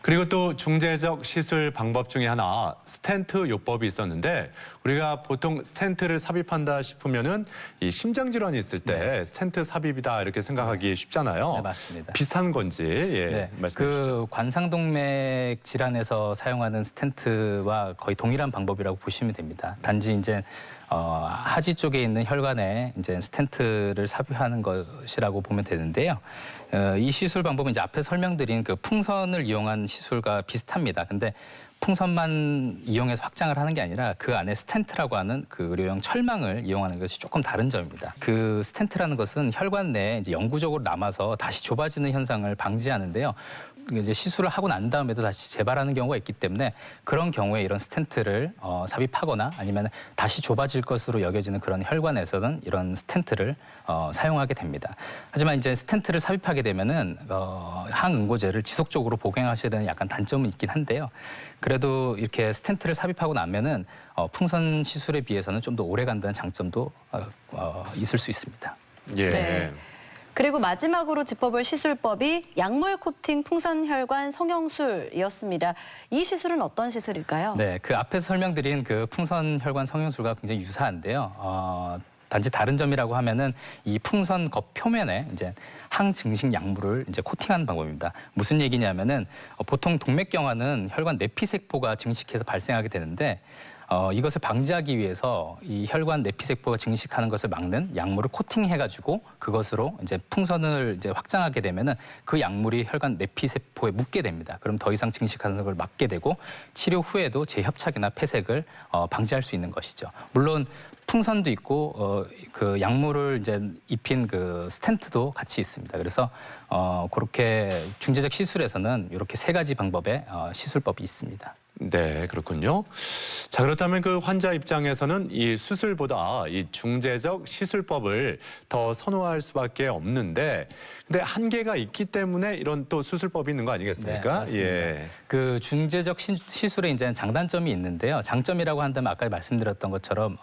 그리고 또 중재적 시술 방법 중에 하나 스텐트 요법이 있었는데, 우리가 보통 스텐트를 삽입한다 싶으면은 이 심장 질환이 있을 때 스텐트 삽입이다 이렇게 생각하기 쉽잖아요. 네, 맞습니다. 비슷한 건지 말씀해 주시죠. 그 관상동맥 질환에서 사용하는 스텐트와 거의 동일한 방법이라고 보시면 됩니다. 단지 이제 하지 쪽에 있는 혈관에 이제 스텐트를 삽입하는 것이라고 보면 되는데요. 이 시술 방법은 이제 앞에 설명드린 그 풍선을 이용한 시술과 비슷합니다. 근데 풍선만 이용해서 확장을 하는 게 아니라 그 안에 스텐트라고 하는 그 의료용 철망을 이용하는 것이 조금 다른 점입니다. 그 스텐트라는 것은 혈관 내에 이제 영구적으로 남아서 다시 좁아지는 현상을 방지하는데요. 이제 시술을 하고 난 다음에도 다시 재발하는 경우가 있기 때문에 그런 경우에 이런 스텐트를 삽입하거나 아니면 다시 좁아질 것으로 여겨지는 그런 혈관에서는 이런 스텐트를 사용하게 됩니다. 하지만 이제 스텐트를 삽입하게 되면은 항응고제를 지속적으로 복용하셔야 되는 약간 단점은 있긴 한데요. 그래도 이렇게 스텐트를 삽입하고 나면은 풍선 시술에 비해서는 좀 더 오래 간다는 장점도 있을 수 있습니다. 예. 네. 그리고 마지막으로 짚어볼 시술법이 약물 코팅 풍선 혈관 성형술이었습니다. 이 시술은 어떤 시술일까요? 네, 그 앞에서 설명드린 그 풍선 혈관 성형술과 굉장히 유사한데요. 단지 다른 점이라고 하면은 이 풍선 겉 표면에 이제 항증식 약물을 이제 코팅하는 방법입니다. 무슨 얘기냐면은 보통 동맥경화는 혈관 내피세포가 증식해서 발생하게 되는데 이것을 방지하기 위해서 이 혈관 내피세포가 증식하는 것을 막는 약물을 코팅해가지고 그것으로 이제 풍선을 이제 확장하게 되면은 그 약물이 혈관 내피세포에 묻게 됩니다. 그럼 더 이상 증식하는 걸 막게 되고 치료 후에도 재협착이나 폐색을 방지할 수 있는 것이죠. 물론 풍선도 있고 그 약물을 이제 입힌 그 스텐트도 같이 있습니다. 그래서 그렇게 중재적 시술에서는 이렇게 세 가지 방법의 시술법이 있습니다. 네, 그렇군요. 자, 그렇다면 그 환자 입장에서는 이 수술보다 이 중재적 시술법을 더 선호할 수밖에 없는데, 근데 한계가 있기 때문에 이런 또 수술법이 있는 거 아니겠습니까? 네, 맞습니다. 예. 그 중재적 시술에 이제 장단점이 있는데요. 장점이라고 한다면 아까 말씀드렸던 것처럼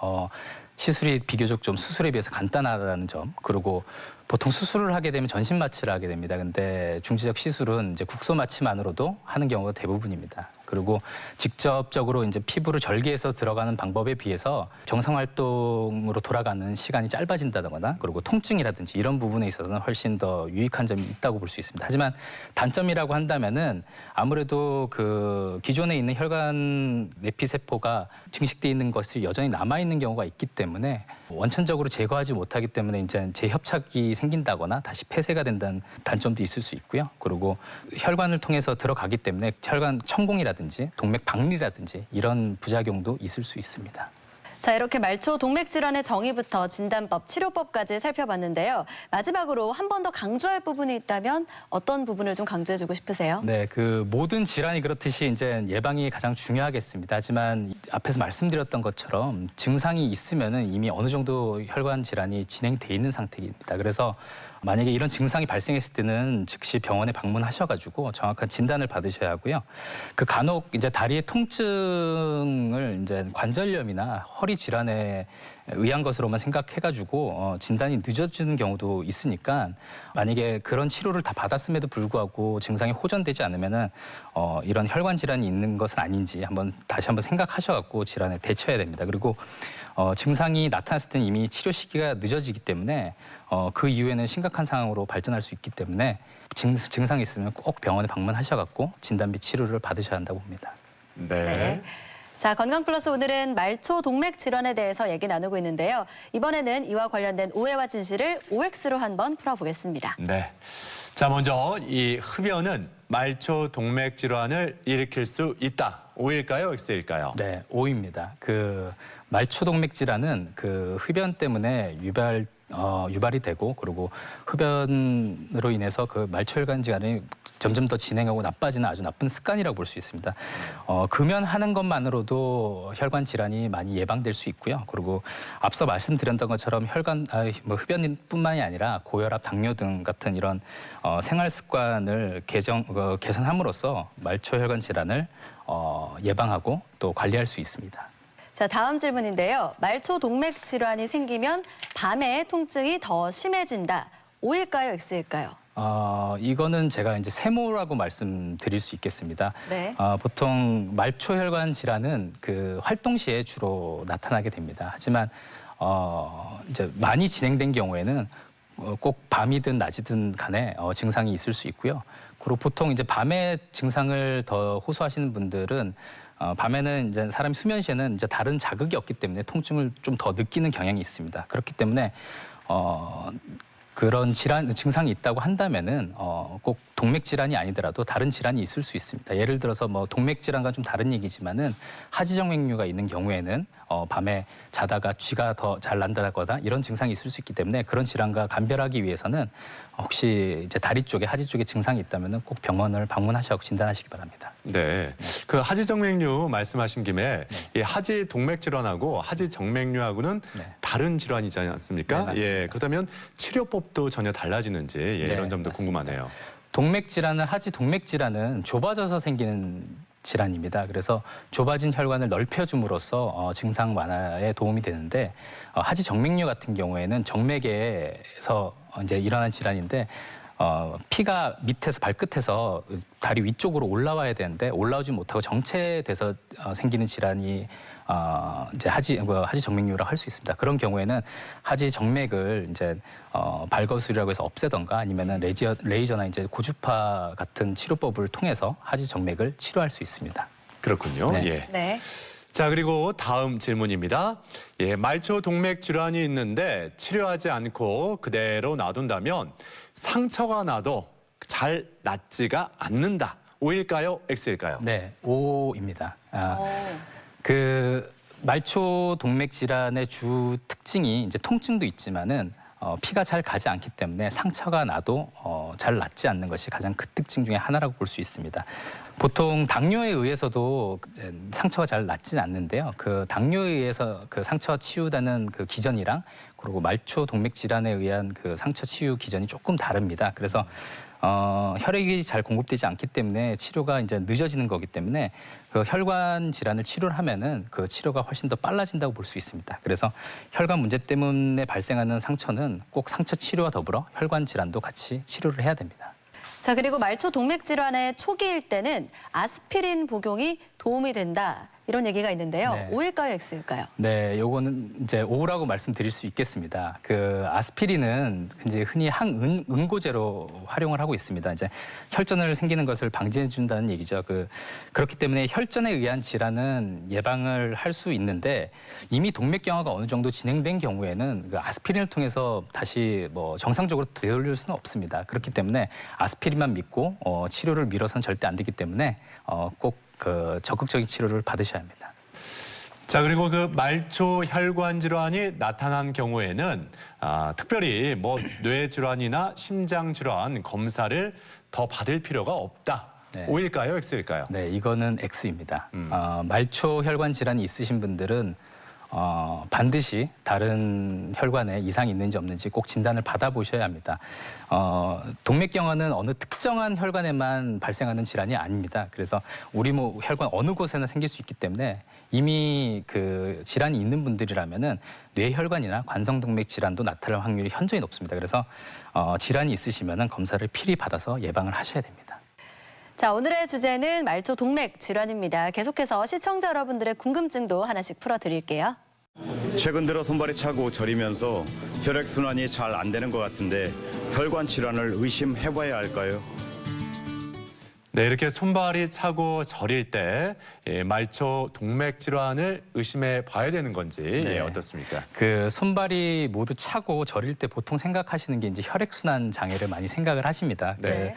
시술이 비교적 좀 수술에 비해서 간단하다는 점, 그리고 보통 수술을 하게 되면 전신 마취를 하게 됩니다. 근데 중재적 시술은 이제 국소 마취만으로도 하는 경우가 대부분입니다. 그리고 직접적으로 이제 피부를 절개해서 들어가는 방법에 비해서 정상 활동으로 돌아가는 시간이 짧아진다거나, 그리고 통증이라든지 이런 부분에 있어서는 훨씬 더 유익한 점이 있다고 볼 수 있습니다. 하지만 단점이라고 한다면은 아무래도 그 기존에 있는 혈관 내피세포가 증식돼 있는 것이 여전히 남아 있는 경우가 있기 때문에 원천적으로 제거하지 못하기 때문에 이제 재협착이 생긴다거나 다시 폐쇄가 된다는 단점도 있을 수 있고요. 그리고 혈관을 통해서 들어가기 때문에 혈관 천공이라든지 동맥 박리라든지 이런 부작용도 있을 수 있습니다. 자, 이렇게 말초 동맥 질환의 정의부터 진단법, 치료법까지 살펴봤는데요. 마지막으로 한 번 더 강조할 부분이 있다면 어떤 부분을 좀 강조해주고 싶으세요? 네, 그 모든 질환이 그렇듯이 이제 예방이 가장 중요하겠습니다. 하지만 앞에서 말씀드렸던 것처럼 증상이 있으면은 이미 어느 정도 혈관 질환이 진행돼 있는 상태입니다. 그래서 만약에 이런 증상이 발생했을 때는 즉시 병원에 방문하셔가지고 정확한 진단을 받으셔야 하고요. 그 간혹 이제 다리의 통증을 이제 관절염이나 허리 질환에 의한 것으로만 생각해가지고 진단이 늦어지는 경우도 있으니까 만약에 그런 치료를 다 받았음에도 불구하고 증상이 호전되지 않으면은 이런 혈관 질환이 있는 것은 아닌지 다시 한번 생각하셔갖고 질환에 대처해야 됩니다. 그리고 증상이 나타났을 때는 이미 치료 시기가 늦어지기 때문에 그 이후에는 심각한 상황으로 발전할 수 있기 때문에 증상이 있으면 꼭 병원에 방문하셔갖고 진단 및 치료를 받으셔야 한다고 봅니다. 네. 자, 건강플러스 오늘은 말초 동맥 질환에 대해서 얘기 나누고 있는데요. 이번에는 이와 관련된 오해와 진실을 OX로 한번 풀어보겠습니다. 네. 자, 먼저 이 흡연은 말초 동맥 질환을 일으킬 수 있다. O일까요? X일까요? 네, O입니다. 그 말초 동맥 질환은 그 흡연 때문에 유발이 되고 그리고 흡연으로 인해서 그 말초혈관 질환이 점점 더 진행하고 나빠지는 아주 나쁜 습관이라고 볼 수 있습니다. 금연하는 것만으로도 혈관 질환이 많이 예방될 수 있고요. 그리고 앞서 말씀드렸던 것처럼 흡연뿐만이 아니라 고혈압, 당뇨 등 같은 이런 생활 습관을 개선함으로써 말초혈관 질환을 예방하고 또 관리할 수 있습니다. 자, 다음 질문인데요. 말초 동맥 질환이 생기면 밤에 통증이 더 심해진다. O일까요? X일까요? 이거는 제가 이제 세모라고 말씀드릴 수 있겠습니다. 네. 보통 말초혈관 질환은 그 활동 시에 주로 나타나게 됩니다. 하지만 이제 많이 진행된 경우에는 꼭 밤이든 낮이든 간에 증상이 있을 수 있고요. 그리고 보통 이제 밤에 증상을 더 호소하시는 분들은 밤에는 이제 사람이 수면 시에는 이제 다른 자극이 없기 때문에 통증을 좀 더 느끼는 경향이 있습니다. 그렇기 때문에 그런 증상이 있다고 한다면은 꼭 동맥 질환이 아니더라도 다른 질환이 있을 수 있습니다. 예를 들어서 뭐 동맥 질환과 좀 다른 얘기지만은 하지정맥류가 있는 경우에는 밤에 자다가 쥐가 더 잘 난다거나 이런 증상이 있을 수 있기 때문에 그런 질환과 감별하기 위해서는 혹시 이제 다리 쪽에 하지 쪽에 증상이 있다면은 꼭 병원을 방문하셔서 진단하시기 바랍니다. 네. 그 하지정맥류 말씀하신 김에 이 하지 동맥 질환하고 하지 정맥류하고는 다른 질환이지 않습니까? 네, 맞습니다. 예. 그렇다면 치료법도 전혀 달라지는지 네, 이런 점도 맞습니다. 궁금하네요. 동맥 질환은 하지 동맥 질환은 좁아져서 생기는 질환입니다. 그래서 좁아진 혈관을 넓혀줌으로써 증상 완화에 도움이 되는데 하지 정맥류 같은 경우에는 정맥에서 이제 일어난 질환인데 피가 밑에서 발끝에서 다리 위쪽으로 올라와야 되는데 올라오지 못하고 정체돼서 생기는 질환이 이제 하지 정맥류라고 할 수 있습니다. 그런 경우에는 하지 정맥을 이제 발거술이라고 해서 없애던가 아니면은 레이저나 이제 고주파 같은 치료법을 통해서 하지 정맥을 치료할 수 있습니다. 그렇군요. 네. 예. 네. 자, 그리고 다음 질문입니다. 예, 말초 동맥 질환이 있는데 치료하지 않고 그대로 놔둔다면 상처가 나도 잘 낫지가 않는다. O일까요? X일까요? 네, O입니다. 그 말초 동맥 질환의 주 특징이 이제 통증도 있지만은 피가 잘 가지 않기 때문에 상처가 나도 잘 낫지 않는 것이 가장 큰 특징 중에 하나라고 볼 수 있습니다. 보통 당뇨에 의해서도 상처가 잘 낫지는 않는데요. 그 당뇨에 의해서 그 상처 치유되는 그 기전이랑 그리고 말초 동맥 질환에 의한 그 상처 치유 기전이 조금 다릅니다. 그래서 혈액이 잘 공급되지 않기 때문에 치료가 이제 늦어지는 거기 때문에 그 혈관 질환을 치료를 하면은 그 치료가 훨씬 더 빨라진다고 볼 수 있습니다. 그래서 혈관 문제 때문에 발생하는 상처는 꼭 상처 치료와 더불어 혈관 질환도 같이 치료를 해야 됩니다. 자, 그리고 말초 동맥 질환의 초기일 때는 아스피린 복용이 도움이 된다. 이런 얘기가 있는데요. 네. O일까요, X일까요? 네, 요거는 이제 O라고 말씀드릴 수 있겠습니다. 그 아스피린은 이제 흔히 항응고제로 활용을 하고 있습니다. 이제 혈전을 생기는 것을 방지해 준다는 얘기죠. 그렇기 때문에 혈전에 의한 질환은 예방을 할 수 있는데 이미 동맥경화가 어느 정도 진행된 경우에는 그 아스피린을 통해서 다시 뭐 정상적으로 되돌릴 수는 없습니다. 그렇기 때문에 아스피린만 믿고 치료를 미뤄서는 절대 안 되기 때문에 꼭 그 적극적인 치료를 받으셔야 합니다. 자, 그리고 그 말초 혈관 질환이 나타난 경우에는 특별히 뭐 뇌 질환이나 심장 질환 검사를 더 받을 필요가 없다. 네. O일까요, X일까요? 네, 이거는 X입니다. 말초 혈관 질환이 있으신 분들은 반드시 다른 혈관에 이상이 있는지 없는지 꼭 진단을 받아보셔야 합니다. 동맥경화는 어느 특정한 혈관에만 발생하는 질환이 아닙니다. 그래서 우리 혈관 어느 곳에나 생길 수 있기 때문에 이미 그 질환이 있는 분들이라면은 뇌혈관이나 관성동맥 질환도 나타날 확률이 현저히 높습니다. 그래서 질환이 있으시면은 검사를 필히 받아서 예방을 하셔야 됩니다. 자, 오늘의 주제는 말초 동맥 질환입니다. 계속해서 시청자 여러분들의 궁금증도 하나씩 풀어드릴게요. 최근 들어 손발이 차고 저리면서 혈액순환이 잘 안 되는 것 같은데 혈관 질환을 의심해봐야 할까요? 네, 이렇게 손발이 차고 저릴 때 말초 동맥 질환을 의심해 봐야 되는 건지 네. 어떻습니까? 그 손발이 모두 차고 저릴 때 보통 생각하시는 게 이제 혈액순환 장애를 많이 생각을 하십니다. 네.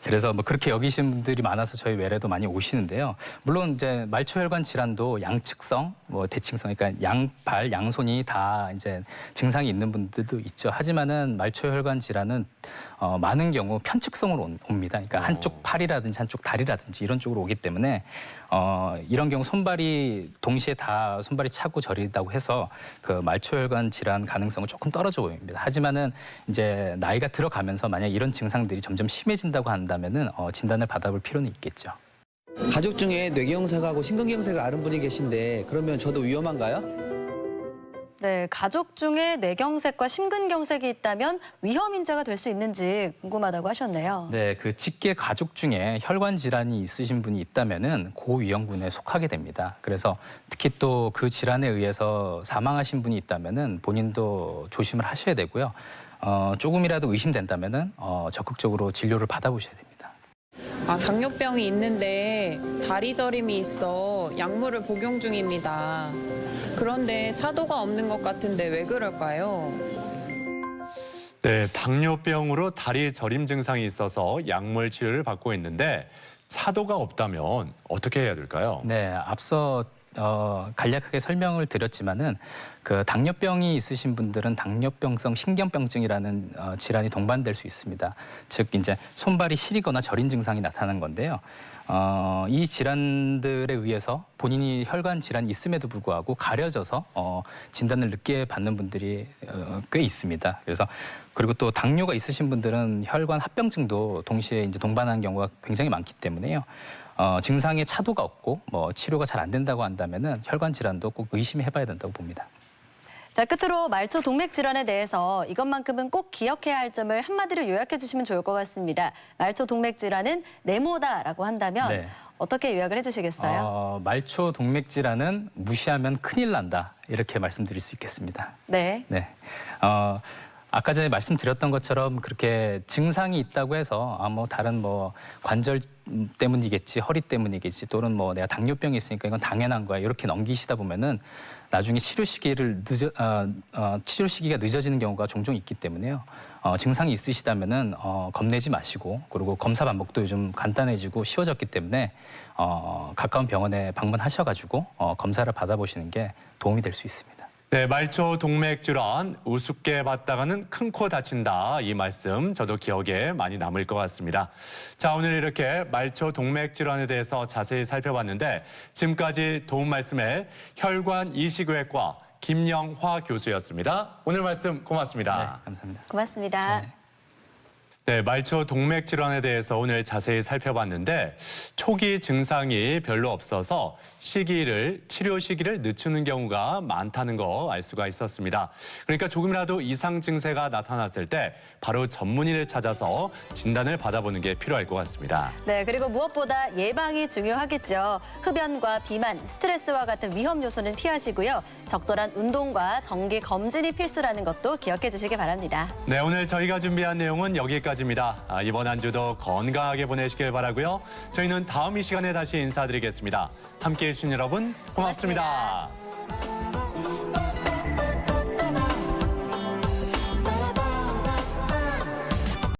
그래서 뭐 그렇게 여기시는 분들이 많아서 저희 외래도 많이 오시는데요. 물론 이제 말초혈관 질환도 양측성, 뭐 대칭성, 그러니까 양발, 양손이 다 이제 증상이 있는 분들도 있죠. 하지만은 말초혈관 질환은 많은 경우 편측성으로 옵니다. 그러니까 한쪽 팔이라든지 한쪽 다리라든지 이런 쪽으로 오기 때문에 이런 경우 손발이 동시에 다 손발이 차고 저리다고 해서 그 말초혈관 질환 가능성은 조금 떨어져 보입니다. 하지만은 이제 나이가 들어가면서 만약 이런 증상들이 점점 심해진다고 한다면은 진단을 받아볼 필요는 있겠죠. 가족 중에 뇌경색하고 심근경색을 앓은 분이 계신데 그러면 저도 위험한가요? 네, 가족 중에 뇌경색과 심근경색이 있다면 위험 인자가 될 수 있는지 궁금하다고 하셨네요. 네, 그 직계 가족 중에 혈관 질환이 있으신 분이 있다면은 고위험군에 속하게 됩니다. 그래서 특히 또 그 질환에 의해서 사망하신 분이 있다면은 본인도 조심을 하셔야 되고요. 조금이라도 의심된다면은 적극적으로 진료를 받아보셔야 됩니다. 당뇨병이 있는데 다리 저림이 있어 약물을 복용 중입니다. 그런데 차도가 없는 것 같은데 왜 그럴까요? 네, 당뇨병으로 다리 저림 증상이 있어서 약물 치료를 받고 있는데 차도가 없다면 어떻게 해야 될까요? 네, 앞서 간략하게 설명을 드렸지만은 그 당뇨병이 있으신 분들은 당뇨병성 신경병증이라는 질환이 동반될 수 있습니다. 즉 이제 손발이 시리거나 저린 증상이 나타나는 건데요. 이 질환들에 의해서 본인이 혈관 질환이 있음에도 불구하고 가려져서 진단을 늦게 받는 분들이 꽤 있습니다. 그래서 그리고 또 당뇨가 있으신 분들은 혈관 합병증도 동시에 이제 동반하는 경우가 굉장히 많기 때문에요. 증상의 차도가 없고 뭐 치료가 잘 안 된다고 한다면은 혈관 질환도 꼭 의심해봐야 된다고 봅니다. 자, 끝으로 말초 동맥 질환에 대해서 이것만큼은 꼭 기억해야 할 점을 한마디로 요약해 주시면 좋을 것 같습니다. 말초 동맥 질환은 네모다라고 한다면 네. 어떻게 요약을 해주시겠어요? 말초 동맥 질환은 무시하면 큰일 난다 이렇게 말씀드릴 수 있겠습니다. 네. 네. 아까 전에 말씀드렸던 것처럼 그렇게 증상이 있다고 해서 뭐 다른 뭐 관절 때문이겠지, 허리 때문이겠지, 또는 뭐 내가 당뇨병이 있으니까 이건 당연한 거야 이렇게 넘기시다 보면은 나중에 치료 시기가 늦어지는 경우가 종종 있기 때문에요. 증상이 있으시다면은 겁내지 마시고 그리고 검사 반복도 요즘 간단해지고 쉬워졌기 때문에 가까운 병원에 방문하셔가지고 검사를 받아보시는 게 도움이 될 수 있습니다. 네, 말초 동맥 질환 우습게 봤다가는 큰 코 다친다. 이 말씀 저도 기억에 많이 남을 것 같습니다. 자, 오늘 이렇게 말초 동맥 질환에 대해서 자세히 살펴봤는데 지금까지 도움 말씀에 혈관 이식외과 김영화 교수였습니다. 오늘 말씀 고맙습니다. 네, 감사합니다. 고맙습니다. 네. 네, 말초 동맥 질환에 대해서 오늘 자세히 살펴봤는데 초기 증상이 별로 없어서 치료 시기를 늦추는 경우가 많다는 거 알 수가 있었습니다. 그러니까 조금이라도 이상 증세가 나타났을 때 바로 전문의를 찾아서 진단을 받아보는 게 필요할 것 같습니다. 네, 그리고 무엇보다 예방이 중요하겠죠. 흡연과 비만, 스트레스와 같은 위험 요소는 피하시고요. 적절한 운동과 정기 검진이 필수라는 것도 기억해 주시기 바랍니다. 네, 오늘 저희가 준비한 내용은 여기까지입니다. 이번 한 주도 건강하게 보내시길 바라고요. 저희는 다음 이 시간에 다시 인사드리겠습니다. 함께해 주신 여러분 고맙습니다.